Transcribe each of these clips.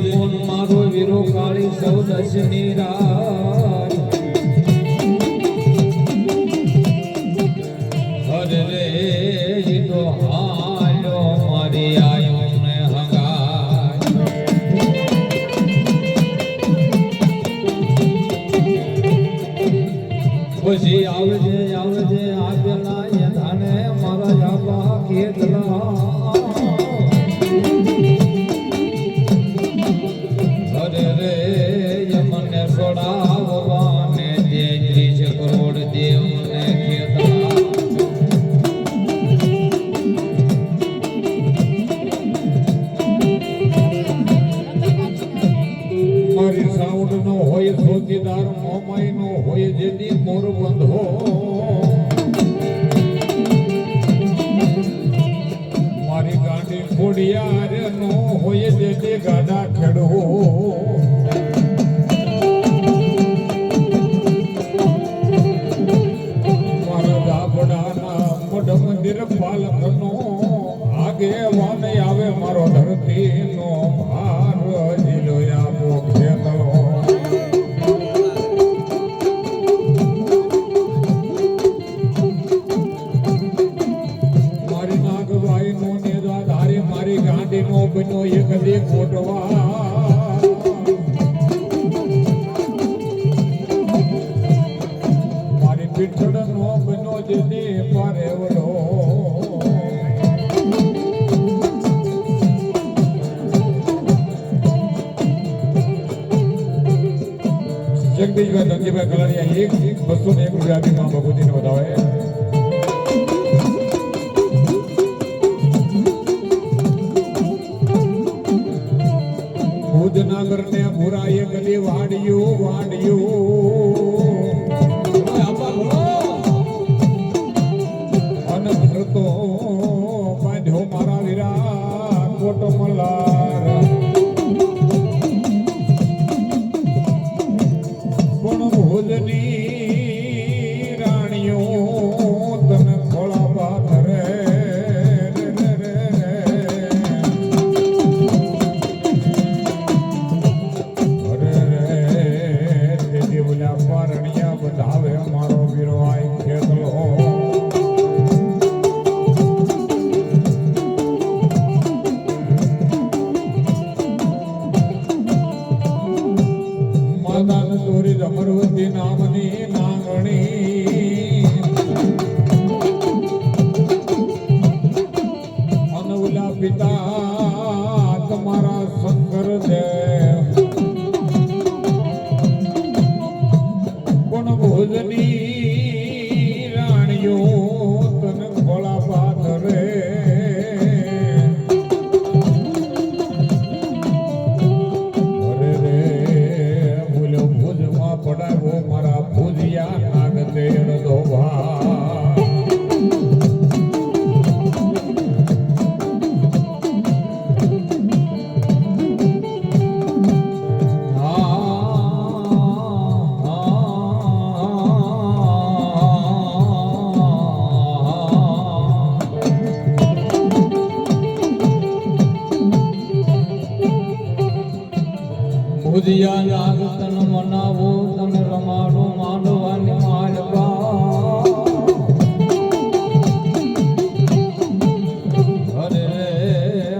મોન મારો વીરો કાળી સૌદસની રાત હરે રે તો હાલો મારી આયો ને હંગાય પછી આવજે આવજે આગલા યધાને મારા યાબા કેતલા ચોકીદાર મોમાઈ નો હોય જેથી મોર બંધો મારી ગાડી ખોડિયાર નો હોય જેથી ગાડા ખેડવો મારા દાબડાના મઢ મંદિર પાલક નો આગે વાન આવે મારો ધરતી નો ભાર જીલો આપો ખેતલો નો બનો એક દે કોટવા મારી પીઠડ નો બનો જે દે પારેવડો જગદીશભાઈ ધનજીભાઈ કલાડિયા 201 રૂપિયા થી માં ભગવતીને વધાવે ભુજનગર ને ભુરાએ ગલી વાડિયું અને ભરતો બાંધ્યો મારા વીરા કોટ મલાર પણ ભુજની રાણીઓ તને ખોળા પાથરે બધાવે મારો વીરો આઈ ખેતલો માતાન દોરી અમરવતી નામની નાંગણી અનવલા પિતા તમારા શંકર દેવ ભુજની રાણીઓ તને ખોળા પાથરે અરે રે બોલો ભુજમાં પડાવો મારા ભુજિયા નાગ તેડ દોભા ભુજિયા નાગ તન મનાવો તન રમાડો માંડવાની માલપા હરે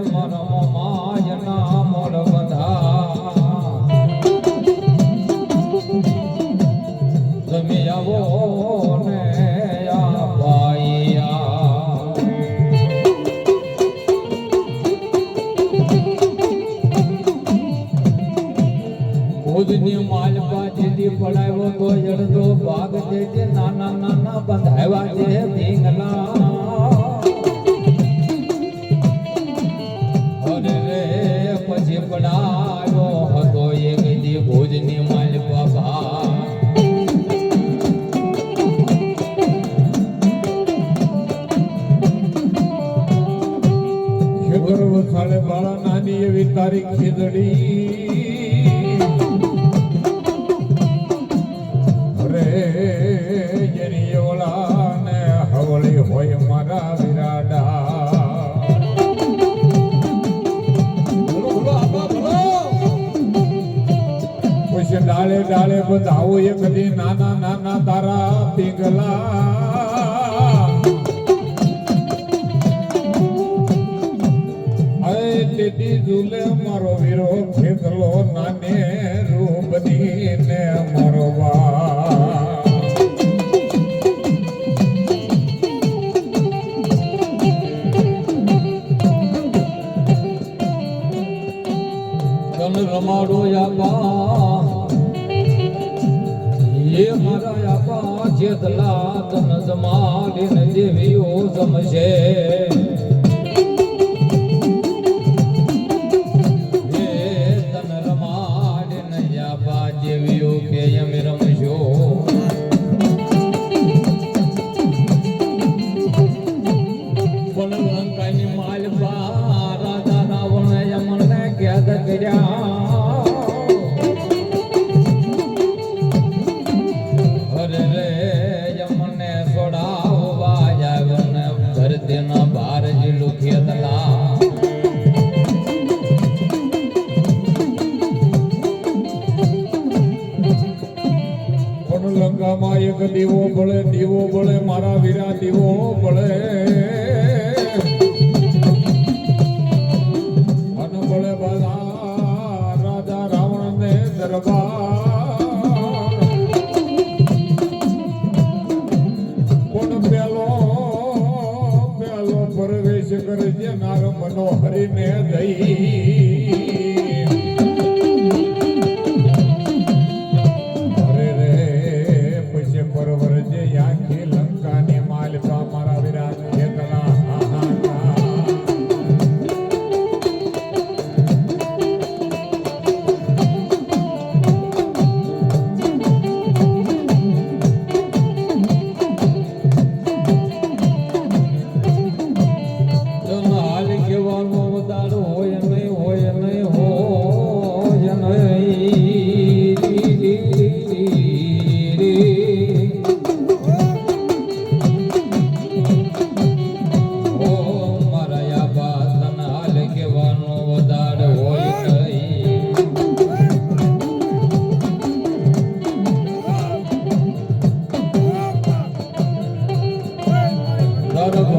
મારા માયના મોડ બધા તમે આવો ને આ ભાઈયા ભુજની માલપા જેથી પડાવ્યો તો જડતો ભાગ જે નાના નાના બંધાવ્યા છે ભીંગલા અરે રે પછી પડાવ્યો હતો એક દી ભુજની માલપા ભા ખેતર વસાડે બાળા નાની એવી તારી ખીજડી હોય આવે બધાઓ એક દી નાના નાના તારા પીંગલા તેથી ઝૂલે મારો વીરો ખેતલો નાને રૂપની ને મારો તન રમાડો યાપા એ મારા યાપા ચેતલા તન જમાડીને દેવીઓ જમશે લંકામાં એક દીવો બળે મારા વીરા દીવો બળે અન બળે બધા રાજા રાવણ ને દરબાર પણ પેલો પ્રવેશ કરજે નાર મનોહરીને દઈ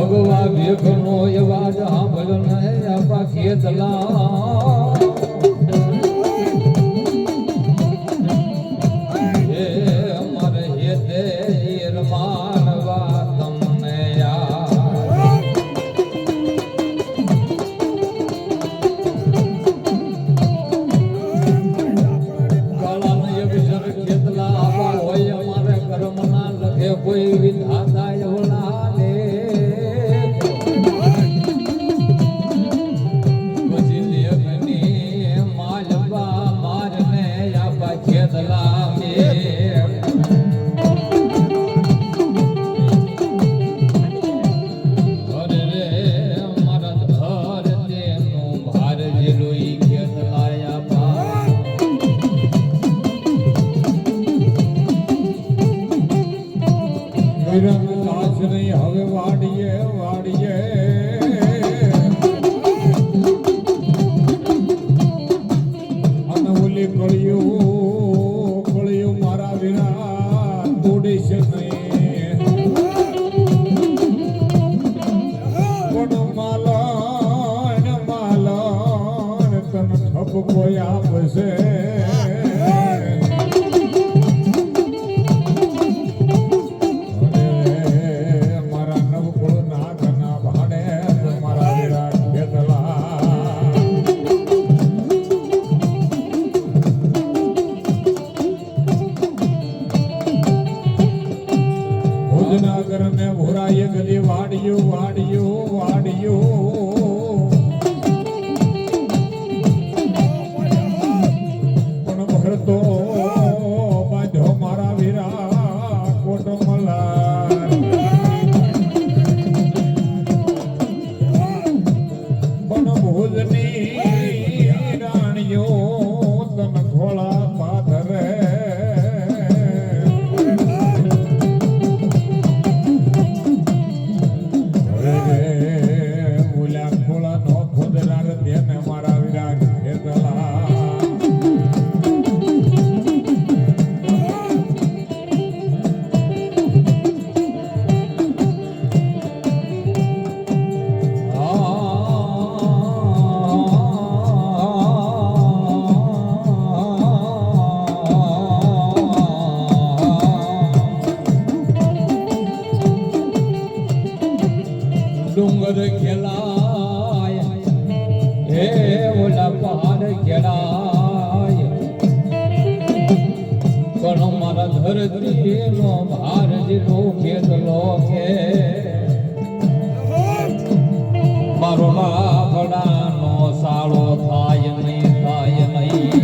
ભગવા ભેખનો એવા સાંભળ ને આપા ખેતલા એ અમારે હેતે માનવા તમને કાળા અભિષર ખેતલા આપા હોય અમારે કર્મના લખે કોઈ વિધાતા એવડા હવે વાડીએ અને ઓલી કળિયું મારા વિના તોડી છે નહીં પણ માલણ તને ઠપ કોઈ આપશે ભુજનગર ને ભોરાએ ગલી વાડિયું પણ ભરતો બાંધો મારા વીરા કોટમલા પણ ભુજની રાણીઓ તન ખોળા પાથરે ડુંગર ખેલાય હે ઓલા પહાડ ખેલાય પણ મારા ધરતીનો ભાર જેટલો કેટલો કે મારો લાકડાનો સાળો થાય નહીં થાય નહીં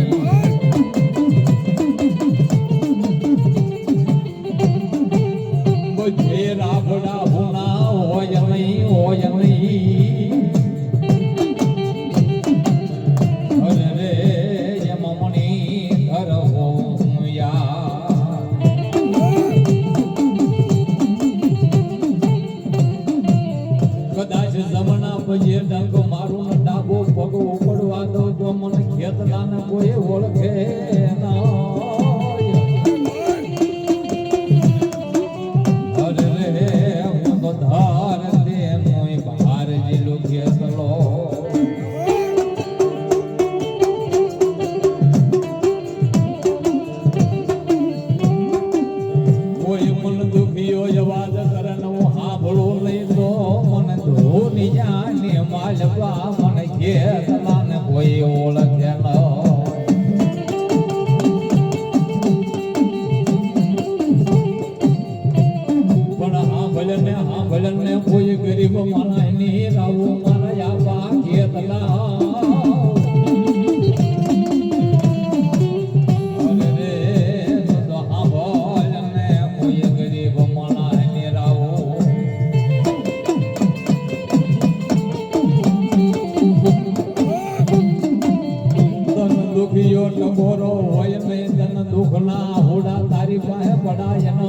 બધે રાબડા હુના હોય નહીં અરે રે મમણી ઘર હોઉં યાર કદાચ જમણા પછી ડંક મારું ડાબો પગ ઉપડવા દો તો મને ખેતલાને કોઈ ઓળખે ના અરે રે હું તો ધાર દે મોય બહાર જીલો ખેતલો કોઈ મન દુખીઓ અવાજ કરે ને હું સાંભળું નહીં તો મને ધોની જાને માલવા મને ખેતલાને કોઈ ઓળખે ન ભલને કોઈ ગરીબ માણા ની રાવું મારા આવા ખેતલા અરે રે તો હા ભલને કોઈ ગરીબ માણા ની રાવું તન દુખિયો ટબોરો હોય ને તન દુખના હોડા તારી પાસે પડાય ન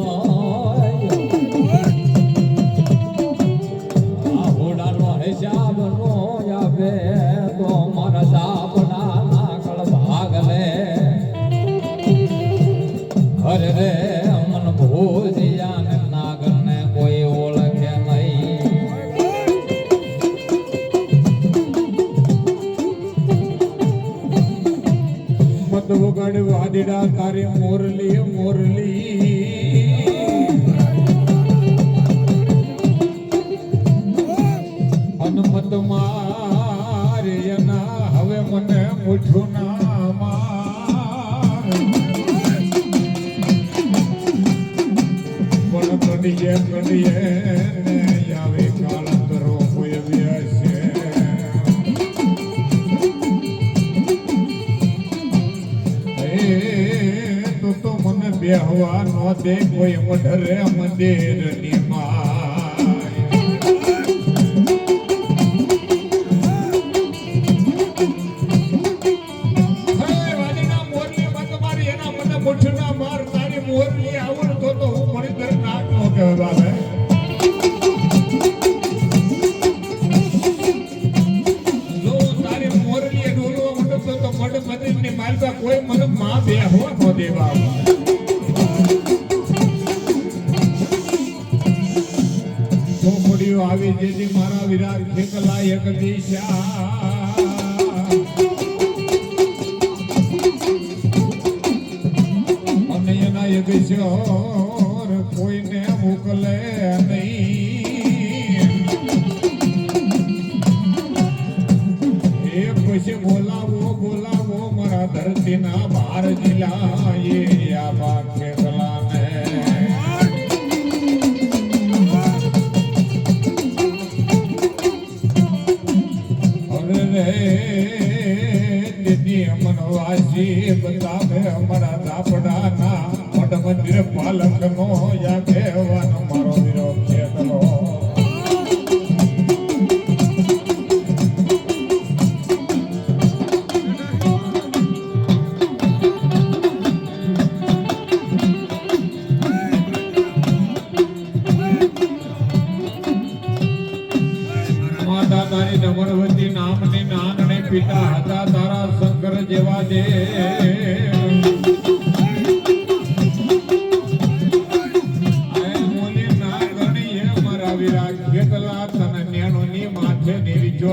તો મારા સાપડા નાકળ ભાગ લે અરે રે મન ભોજિયા ને નાગર ને કોઈ ઓળખે નહીં મત વગાડ વાદીડા તારી મોરલી મોરલી હનુમત મારે એના હવે મને મૂઠું ના માર પણ કડીએ ને આવે કાળંતરો કોઈ વ્યસે તો મને બેહવા ન દે કોઈ મઢરે મંદિરની માં કોઈ મને માં બે હો નો દેવા ચોપડીઓ આવી જેથી મારા વિરાગ ખેકલા એક દિશા અને એના એક શોર કોઈને મોકલે નહીં એ પછી બોલાવો મારા ધરતીના બાર જિલ્લા એ આબા ખેતલાને અરે રે દીદી મનવાસી બતાવે અમારા દાપડાના મઠ મંદિર પાલકનો યા કહેવાનો મારો વિરો ખેતલો તારી ડમરવતી નામની નાનને પિતા હતા તારા શંકર જેવા દે મોલી ના ગણીએ મારા વિરાગ ખેતલા તને નેણોની માથે નિરીજો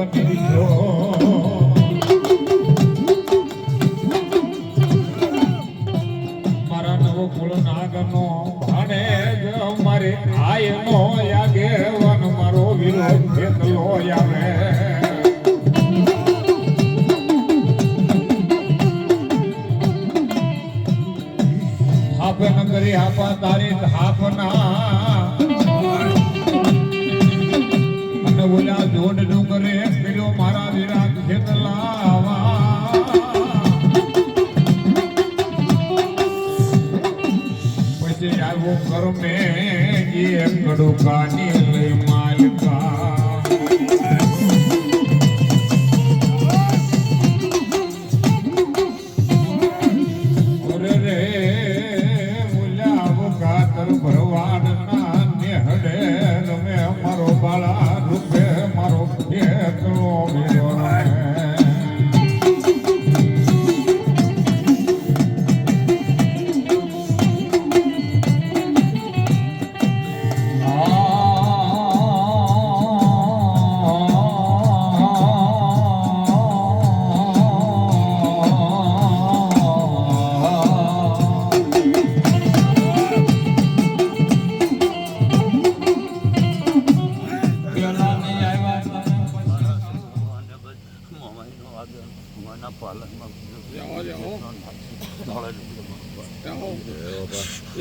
મારા નવો કુળ નાગનો ભાણે જ મારે આયનો યાગે વન મારો વિરો મારો ખેતલો આવે હાફ ન કરી હાપા તારી હાફના અને ઓલા જોડ ડુંગરે પેલો મારા વીરા ખેતલાવા પછી આવ્યો કરમે એ કડુકાની લઈ માલકા ભરવાડના નેહડે રમે મારો બાળા રૂપે મારો ખેતલો મેળો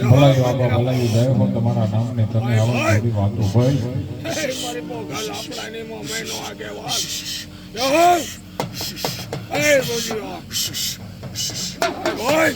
ભલાઈ બાબા ભલાઈ જય હો તમારા નામને તમે આવો થોડી વાતો ભાઈ મારી પોગા લાપડાની મોમેનો આગેવાન યો એ બોલ્યો ઓય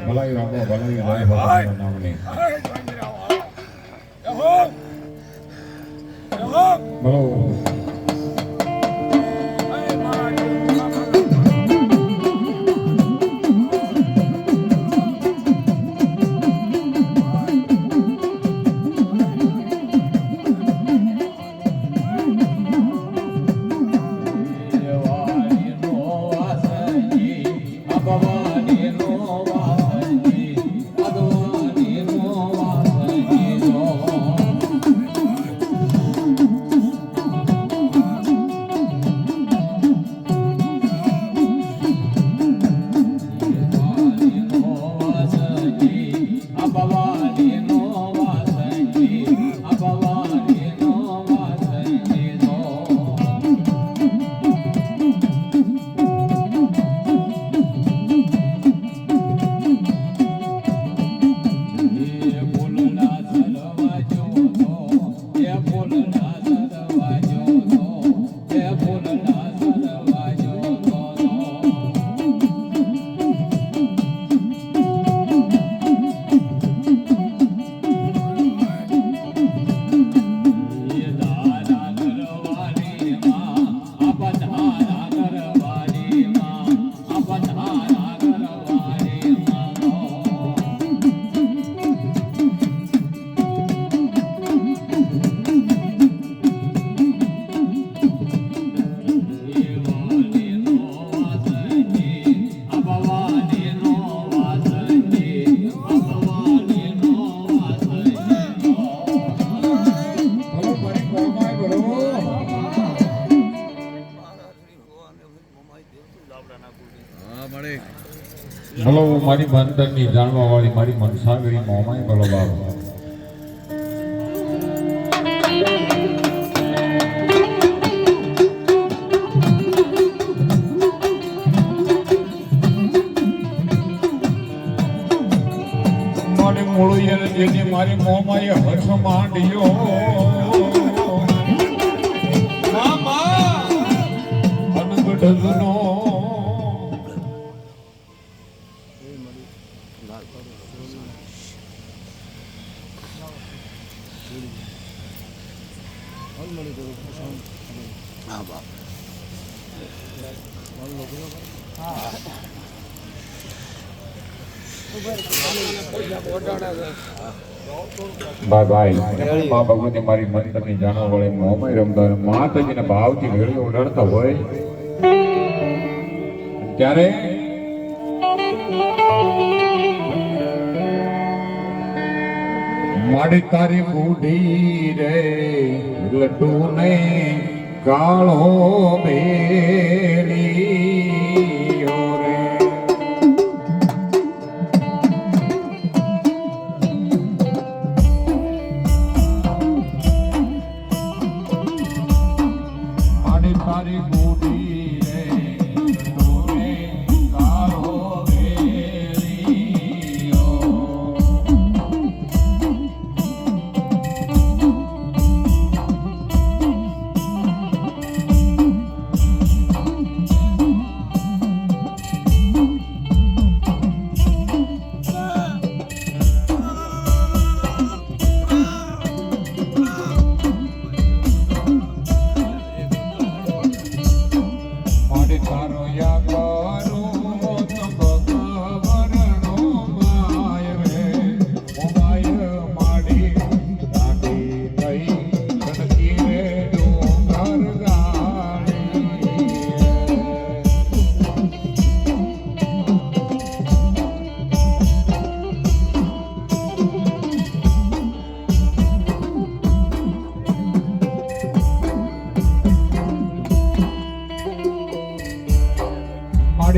ભલાઈ રાખો ભલાઈ રાખો નામની બોલો બોલો મારી બંદરની જાણવા વાળી મારી મનસાગરી મોમાઈ બોલો બાબા મારી મૂળિયા જેની મારી મોમાઈ હર્ષ માંડ્યો અનગઢનો ભાઈ મા ભગવતી મારી મંત્રની જાણવા વળે મોમાઈ રમતા માતાજીના ભાવથી વેળીઓ રડતા હોય ત્યારે માડી તારી બુઢી રે લડ્ડુ ને કાળો બેલી રે માડી તારી બુઢી રે લડ્ડુ ને કાળો બેલી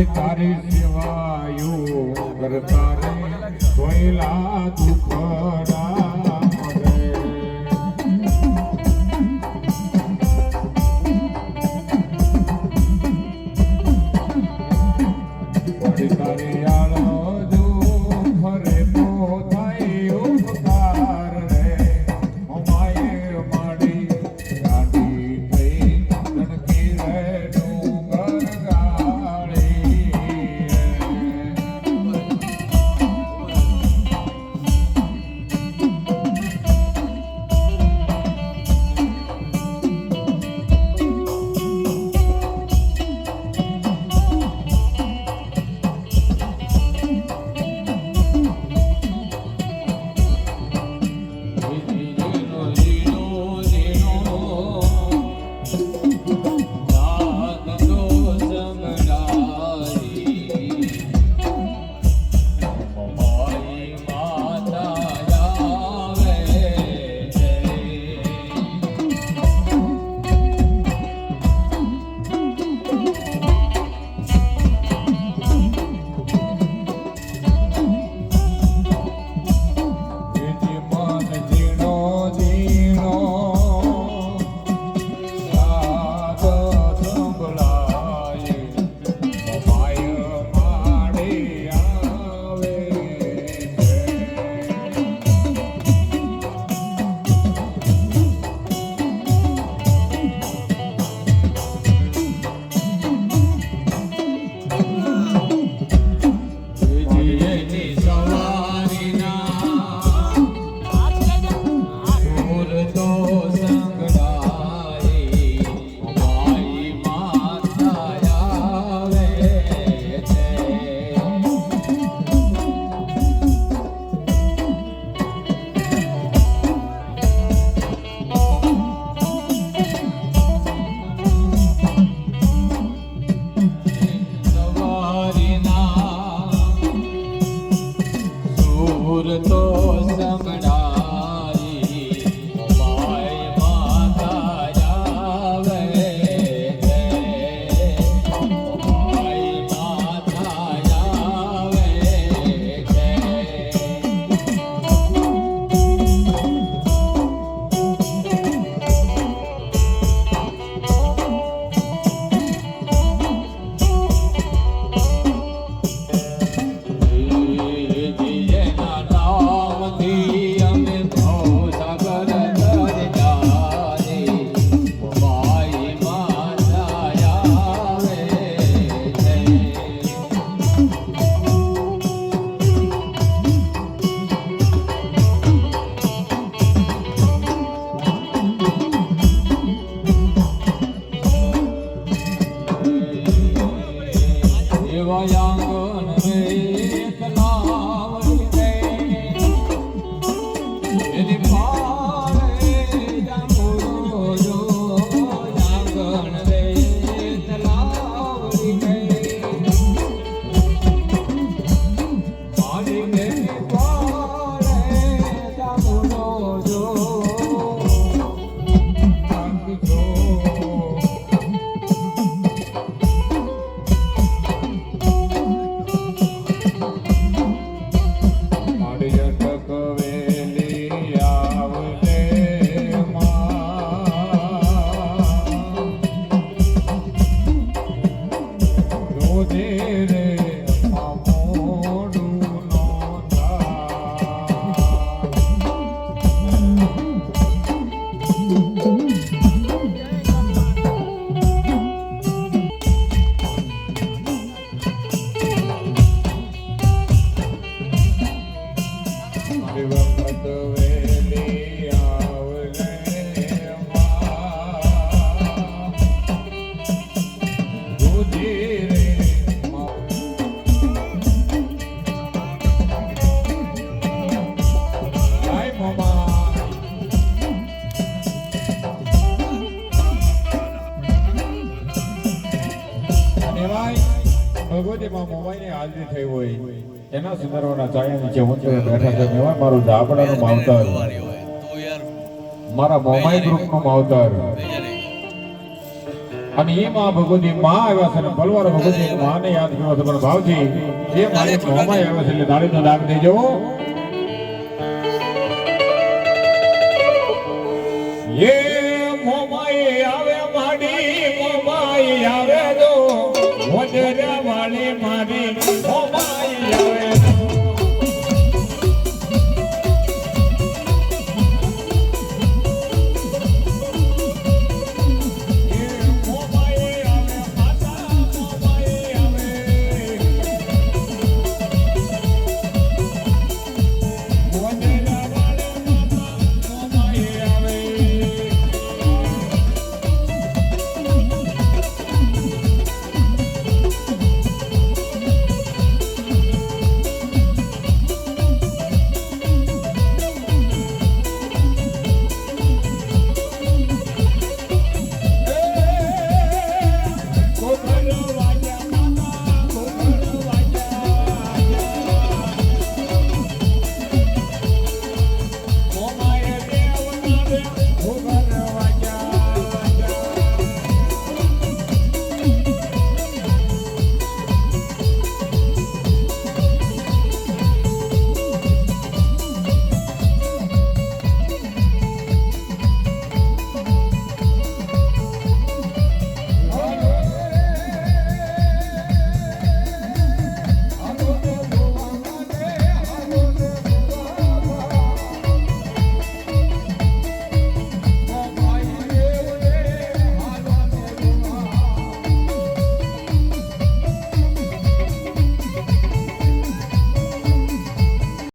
તારી સેવાયો કરતા રે કોઈલા દુખડા તારી આળો જો ફરે તો થાય ઉપકાર રે માયે માડી ગાડી થઈ તણકી રે ડુંગર એવા આંગણ રે તલાવડી રે એની પારે જાંબુડો જો આંગણ રે તલાવડી રે મારી એની પારે જાંબુડો જો ભગવતીમાં મોમાઈની હાજરી થઈ હોય એના સુંદરોના ચાયા નીચે ઊંચે બેઠા છે મેવાય મારું ઝાપડાનું માવતર મારા મોમાઈ ગ્રુપનું માવતર અને એ માં ભગવતી માં આવ્યા છે અને બલવાર ભગવતી માને યાદ કર્યો છે પણ ભાવજી એ મારી મોમાઈ આવ્યા છે એટલે દાડીનો દાગ દેજો એ મોમાઈ આવે માડી મોમાઈ આવે જો વજરા વાળી મારી મોમાઈ આવે